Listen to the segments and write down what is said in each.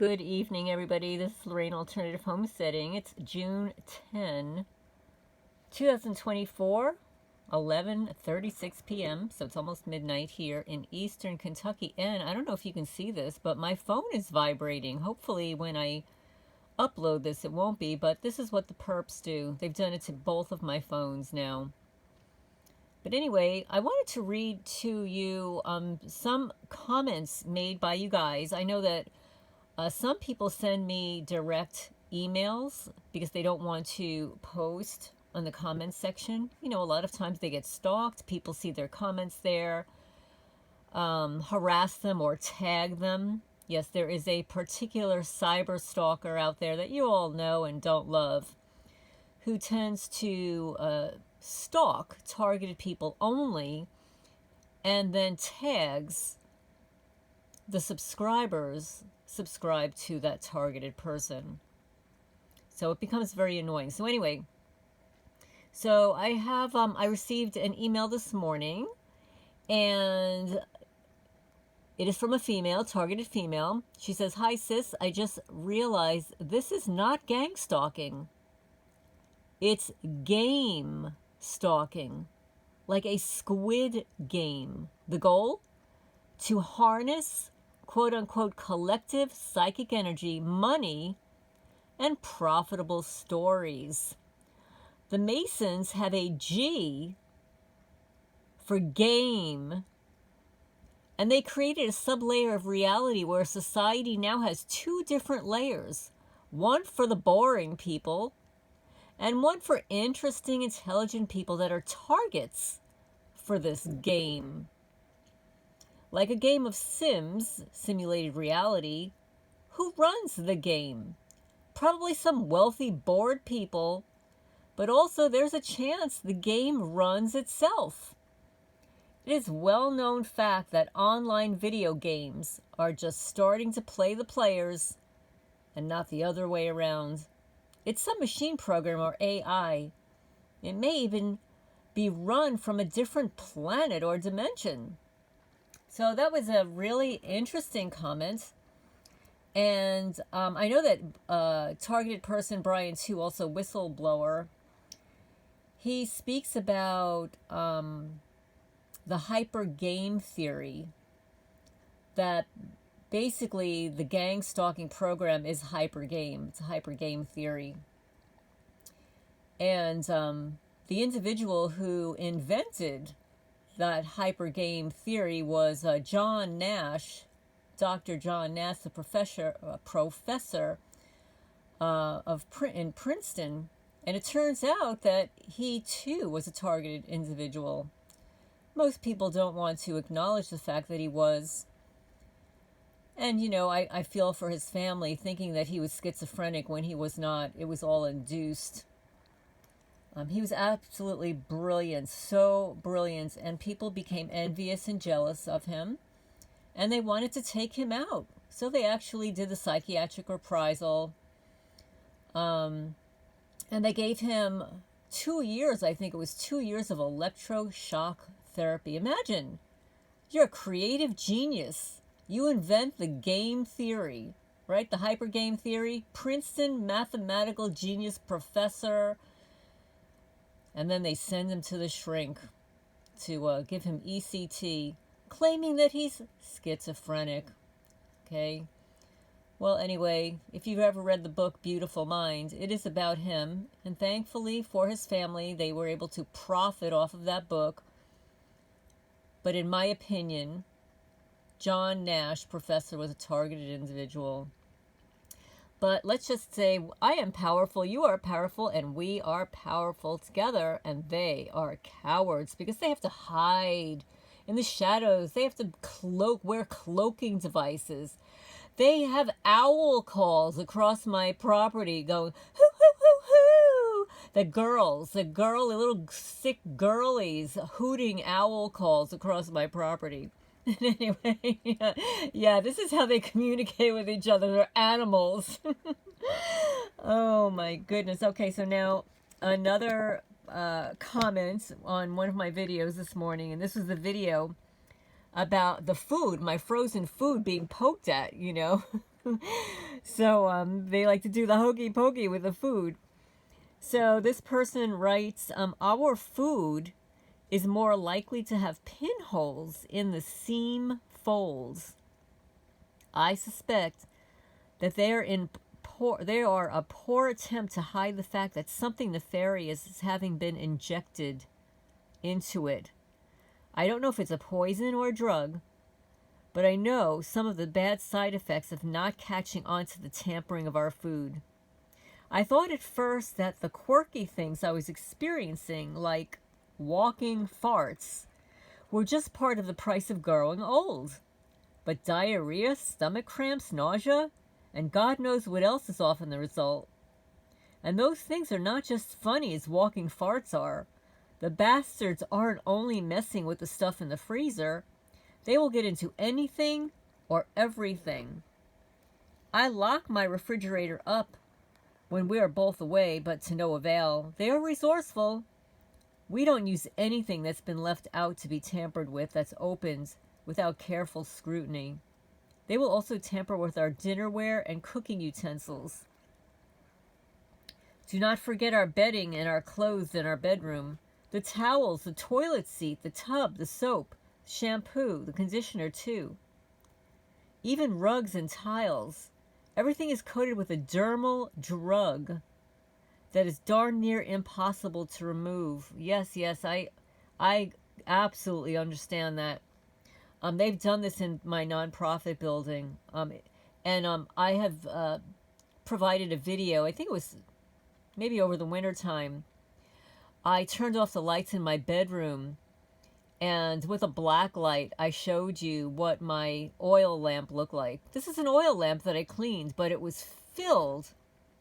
Good evening, everybody. This is Lorraine Alternative Homesteading. It's June 10, 2024, 11:36 p.m. So it's almost midnight here in Eastern Kentucky. And I don't know if you can see this, but my phone is vibrating. Hopefully when I upload this, it won't be. But this is what the perps do. They've done it to both of my phones now. But anyway, I wanted to read to you some comments made by you guys. I know that some people send me direct emails because they don't want to post on the comments section. You know, a lot of times they get stalked. People see their comments there, harass them or tag them. Yes, there is a particular cyber stalker out there that you all know and don't love who tends to stalk targeted people only and then tags the subscribers subscribe to that targeted person. So it becomes very annoying. So anyway, so I have I received an email this morning, and it is from a female, targeted female. She says, "Hi sis, I just realized this is not gang stalking. It's game stalking, like a squid game. The goal? To harness quote-unquote collective psychic energy, money, and profitable stories. The Masons have a G for game, and they created a sublayer of reality where society now has two different layers, one for the boring people and one for interesting, intelligent people that are targets for this game. Like a game of Sims, simulated reality, who runs the game? Probably some wealthy, bored people, but also there's a chance the game runs itself. It is well-known fact that online video games are just starting to play the players and not the other way around. It's some machine program or AI. It may even be run from a different planet or dimension." So that was a really interesting comment. And I know that targeted person Brian too, also whistleblower, he speaks about the hyper game theory, that basically the gang stalking program is hyper game. It's a hyper game theory. And the individual who invented that hyper game theory was John Nash, Dr. John Nash, the professor in Princeton. And it turns out that he too was a targeted individual. Most people don't want to acknowledge the fact that he was. And, you know, I feel for his family, thinking that he was schizophrenic when he was not. It was all induced. He was absolutely brilliant, so brilliant, and people became envious and jealous of him, and they wanted to take him out. So they actually did the psychiatric reprisal, and they gave him 2 years, I think it was 2 years of electroshock therapy. Imagine, you're a creative genius. You invent the game theory, right? The hyper game theory. Princeton mathematical genius professor. And then they send him to the shrink to give him ECT, claiming that he's schizophrenic. Okay? Well, anyway, if you've ever read the book Beautiful Mind, it is about him. And thankfully for his family, they were able to profit off of that book. But in my opinion, John Nash, professor, was a targeted individual. But let's just say, I am powerful, you are powerful, and we are powerful together. And they are cowards because they have to hide in the shadows. They have to wear cloaking devices. They have owl calls across my property going, hoo, hoo, hoo, hoo. The little sick girlies hooting owl calls across my property. Anyway, yeah, this is how they communicate with each other. They're animals. Oh my goodness. Okay, so now another comment on one of my videos this morning, and this was the video about the food, my frozen food being poked at, you know. So they like to do the hokey pokey with the food. So this person writes, our food is more likely to have pinholes in the seam folds. I suspect that they are a poor attempt to hide the fact that something nefarious is having been injected into it. I don't know if it's a poison or a drug, but I know some of the bad side effects of not catching on to the tampering of our food. I thought at first that the quirky things I was experiencing, like walking farts, were just part of the price of growing old. But diarrhea, stomach cramps, nausea, and God knows what else is often the result. And those things are not just funny as walking farts are. The bastards aren't only messing with the stuff in the freezer, they will get into anything or everything. I lock my refrigerator up when we are both away, but to no avail. They are resourceful. We don't use anything that's been left out to be tampered with that's opened without careful scrutiny. They will also tamper with our dinnerware and cooking utensils. Do not forget our bedding and our clothes in our bedroom. The towels, the toilet seat, the tub, the soap, shampoo, the conditioner too. Even rugs and tiles. Everything is coated with a dermal drug that is darn near impossible to remove. Yes, I absolutely understand that. They've done this in my nonprofit building, and I have provided a video. I think it was maybe over the winter time. I turned off the lights in my bedroom, and with a black light, I showed you what my oil lamp looked like. This is an oil lamp that I cleaned, but it was filled,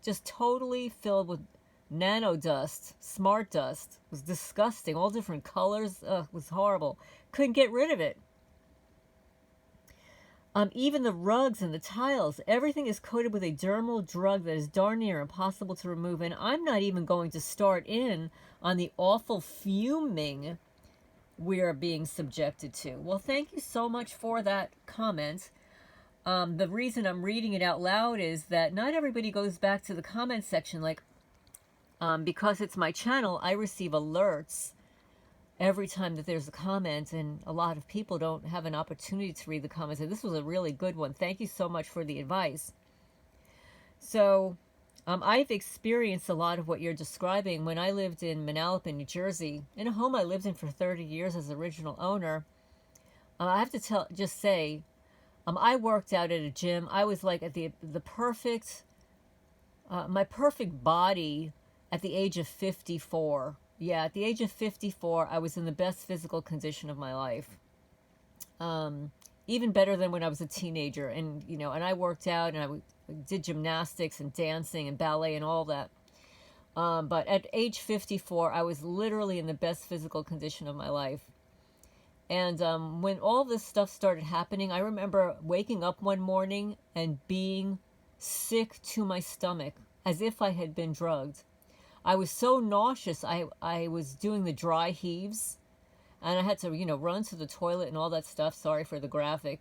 just totally filled with nano dust, smart dust. It was disgusting, all different colors. It was horrible. Couldn't get rid of it. Even the rugs and the tiles, everything is coated with a dermal drug that is darn near impossible to remove. And I'm not even going to start in on the awful fuming we are being subjected to. Well, thank you so much for that comment. The reason I'm reading it out loud is that not everybody goes back to the comment section. Like, because it's my channel, I receive alerts every time that there's a comment, and a lot of people don't have an opportunity to read the comments. And this was a really good one. Thank you so much for the advice. So I've experienced a lot of what you're describing. When I lived in Manalapan, New Jersey, in a home I lived in for 30 years as original owner, I have to just say, I worked out at a gym. I was like at the perfect, my perfect body at the age of 54. Yeah, at the age of 54, I was in the best physical condition of my life. Even better than when I was a teenager. And, and I worked out, and I did gymnastics and dancing and ballet and all that. But at age 54, I was literally in the best physical condition of my life. And when all this stuff started happening, I remember waking up one morning and being sick to my stomach, as if I had been drugged. I was so nauseous, I was doing the dry heaves, and I had to, run to the toilet and all that stuff. Sorry for the graphic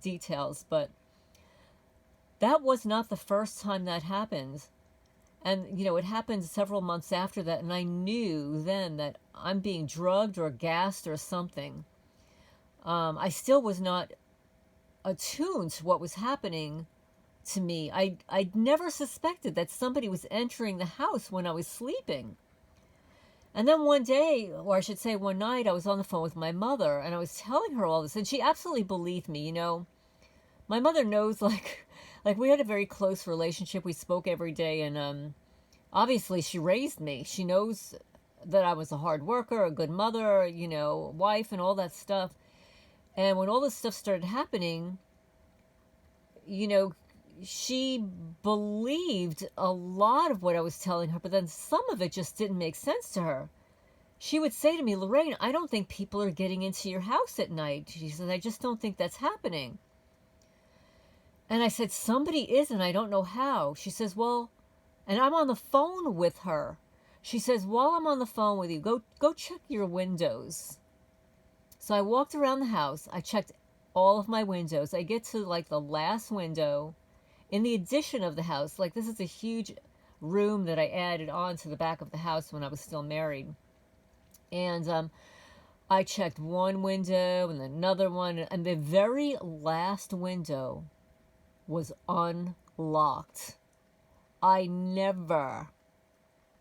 details, but that was not the first time that happened. And, it happened several months after that, and I knew then that I'm being drugged or gassed or something. I still was not attuned to what was happening to me. I never suspected that somebody was entering the house when I was sleeping. And then one day, or I should say one night, I was on the phone with my mother, and I was telling her all this, and she absolutely believed me. My mother knows, like we had a very close relationship. We spoke every day, and obviously she raised me. She knows that I was a hard worker, a good mother, wife, and all that stuff. And when all this stuff started happening, she believed a lot of what I was telling her, but then some of it just didn't make sense to her. She would say to me, Lorraine, I don't think people are getting into your house at night. She says, I just don't think that's happening. And I said, somebody is, and I don't know how. She says, well, and I'm on the phone with her. She says, while I'm on the phone with you, go check your windows. So I walked around the house. I checked all of my windows. I get to like the last window, in the addition of the house. Like, this is a huge room that I added on to the back of the house when I was still married. And I checked one window and another one, and the very last window was unlocked. I never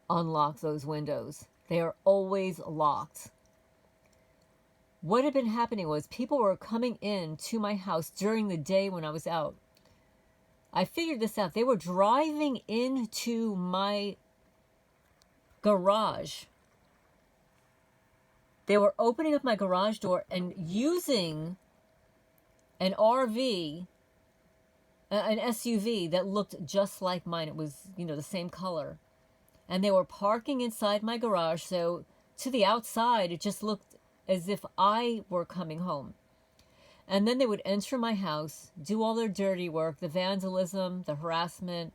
unlock those windows. They are always locked. What had been happening was people were coming in to my house during the day when I was out. I figured this out. They were driving into my garage. They were opening up my garage door and using an RV, an SUV that looked just like mine. It was, the same color. And they were parking inside my garage, so to the outside, it just looked as if I were coming home. And then they would enter my house, do all their dirty work, the vandalism, the harassment,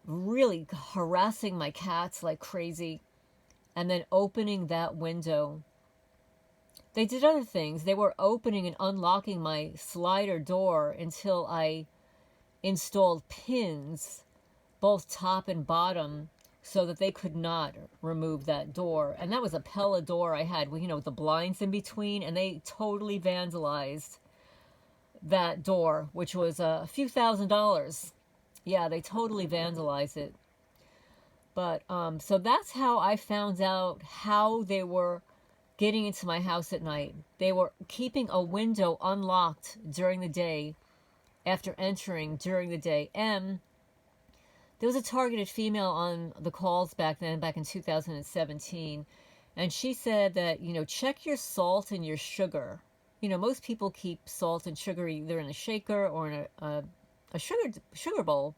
really harassing my cats like crazy, and then opening that window. They did other things. They were opening and unlocking my slider door until I installed pins, both top and bottom, so that they could not remove that door. And that was a Pella door I had, with the blinds in between, and they totally vandalized that door, which was a few $1,000s. Yeah, they totally vandalized it. But, so that's how I found out how they were getting into my house at night. They were keeping a window unlocked during the day, after entering during the day. And there was a targeted female on the calls back then, back in 2017, and she said that, check your salt and your sugar. Most people keep salt and sugar either in a shaker or in a sugar bowl,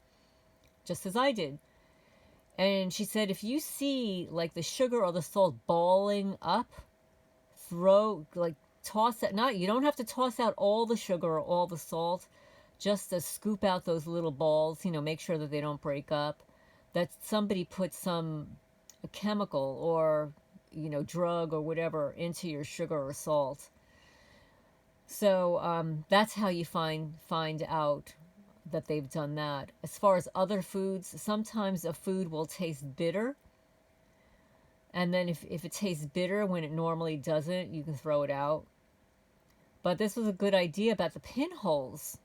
just as I did. And she said, if you see like the sugar or the salt balling up, toss that. Not, you don't have to toss out all the sugar or all the salt, just to scoop out those little balls, make sure that they don't break up, that somebody put some chemical or, drug or whatever into your sugar or salt. So that's how you find out that they've done that. As far as other foods, sometimes a food will taste bitter. And then if it tastes bitter when it normally doesn't, you can throw it out. But this was a good idea about the pinholes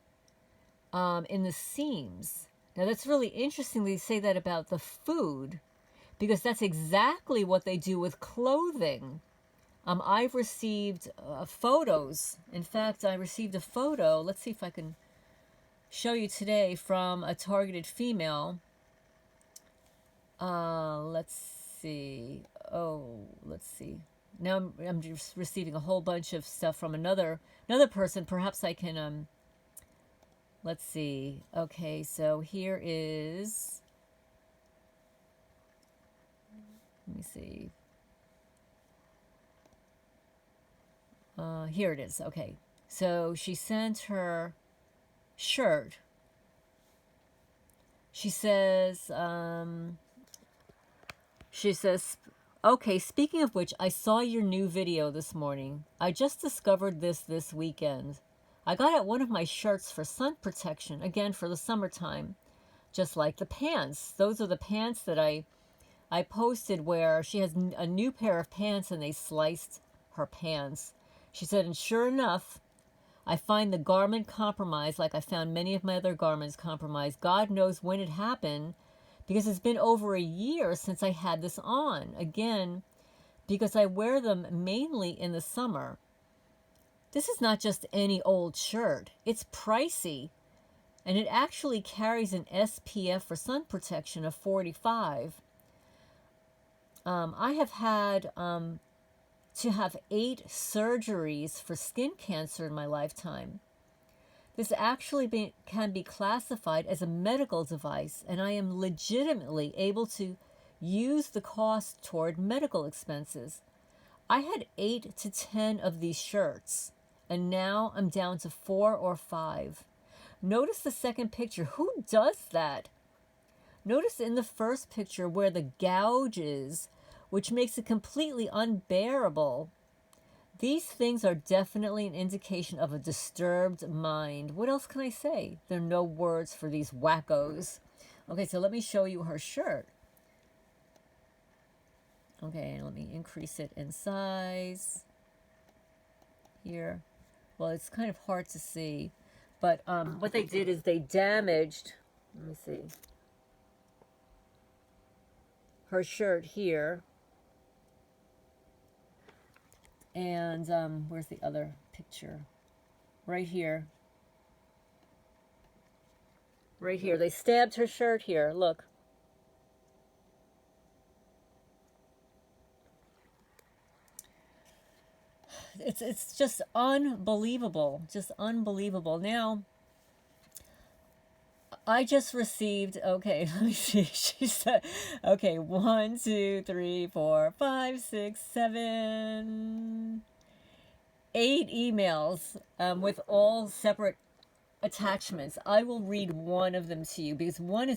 in the seams. Now that's really interesting they say that about the food, because that's exactly what they do with clothing. I've received photos. In fact, I received a photo. Let's see if I can show you today from a targeted female. Let's see. Let's see. Now I'm just receiving a whole bunch of stuff from another person. Perhaps I can let's see. Okay, so here is, let me see. Here it is. Okay. So she sent her shirt. She says, okay, speaking of which, I saw your new video this morning. I just discovered this weekend. I got out one of my shirts for sun protection, again for the summertime, just like the pants. Those are the pants that I posted where she has a new pair of pants and they sliced her pants. She said, and sure enough, I find the garment compromised like I found many of my other garments compromised. God knows when it happened, because it's been over a year since I had this on. Again, because I wear them mainly in the summer. This is not just any old shirt. It's pricey. And it actually carries an SPF for sun protection of 45. I have had to have 8 surgeries for skin cancer in my lifetime. This actually can be classified as a medical device, and I am legitimately able to use the cost toward medical expenses. I had 8 to 10 of these shirts, and now I'm down to 4 or 5. Notice the second picture. Who does that? Notice in the first picture where the gouge is, which makes it completely unbearable. These things are definitely an indication of a disturbed mind. What else can I say? There are no words for these wackos. Okay, so let me show you her shirt. Okay, let me increase it in size here. Well, it's kind of hard to see, but what they did is they damaged, let me see, her shirt here. And where's the other picture? Right here. Right here. They stabbed her shirt here. Look. It's just unbelievable. Just unbelievable. Now, I just received, okay, let me see. She said, okay, 1, 2, 3, 4, 5, 6, 7, 8 emails with all separate attachments. I will read one of them to you because one is